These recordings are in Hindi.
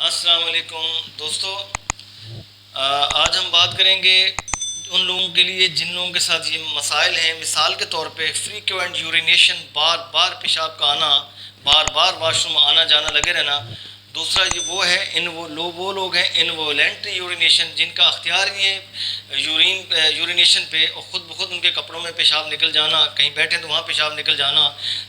अस्सलाम वालेकुम दोस्तों। आज हम बात करेंगे उन लोगों के लिए जिन लोगों के साथ ये मसाइल हैं। मिसाल के तौर पे फ्रीक्वेंट यूरिनेशन, बार बार पेशाब का आना, बार बार वाशरूम आना जाना लगे रहना। दूसरा ये वो है वो लोग हैं इनवोलेंट्री यूरिनेशन, जिनका अख्तियार नहीं है यूरिनेशन पे, और ख़ुद ब खुद उनके कपड़ों में पेशाब निकल जाना, कहीं बैठे तो वहाँ पेशाब निकल जाना।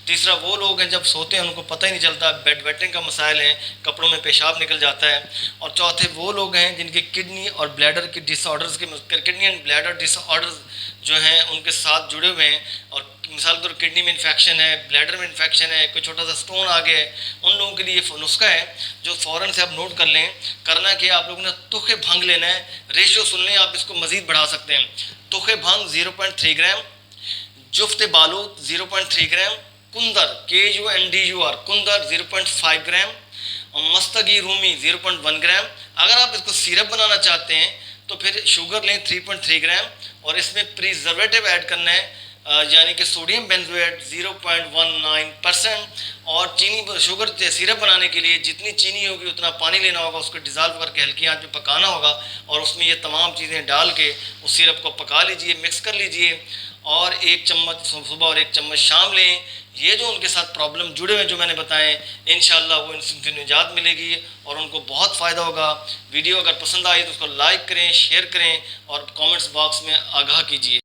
तीसरा वो लोग हैं जब सोते हैं उनको पता ही नहीं चलता, बेड वेटिंग का मसाइल है, कपड़ों में पेशाब निकल जाता है। और चौथे वो लोग हैं जिनके किडनी और ब्लैडर के डिसऑर्डर्स के किडनी एंड ब्लैडर डिसऑर्डर्स जो हैं उनके साथ जुड़े हुए हैं। और मिसाल के तौर किडनी में इन्फेक्शन है, ब्लैडर में इन्फेक्शन है, कोई छोटा सा स्टोन आ गया है, उन लोगों के लिए नुस्खा है जो फ़ौरन से आप नोट कर लें। करना कि आप लोगों ने तुखे भंग लेना है, रेशियो सुन लें, आप इसको मज़ीद बढ़ा सकते हैं। तुखे भंग 0.3 ग्राम, जुफ्त बालूत 0.3 ग्राम, कुंदर KUNDUR कुंदर 0.5 ग्राम, और मस्तगी रूमी 0.1 ग्राम। अगर आप इसको सिरप बनाना चाहते हैं तो फिर शुगर लें 3.3 ग्राम, और इसमें प्रिजर्वेटिव ऐड करना है, यानी कि सोडियम बेंजोएट 0.19%। और चीनी शुगर सिरप बनाने के लिए जितनी चीनी होगी उतना पानी लेना होगा, उसको डिज़ोल्व करके हल्की आंच पे पकाना होगा, और उसमें ये तमाम चीज़ें डाल के उस सिरप को पका लीजिए, मिक्स कर लीजिए, और 1 चम्मच सुबह और 1 चम्मच शाम लें। ये जो उनके साथ प्रॉब्लम जुड़े हुए जो मैंने बताएं, इंशाल्लाह वो इनसे निजात मिलेगी और उनको बहुत फ़ायदा होगा। वीडियो अगर पसंद आई तो उसको लाइक करें, शेयर करें, और कमेंट्स बॉक्स में आगाह कीजिए।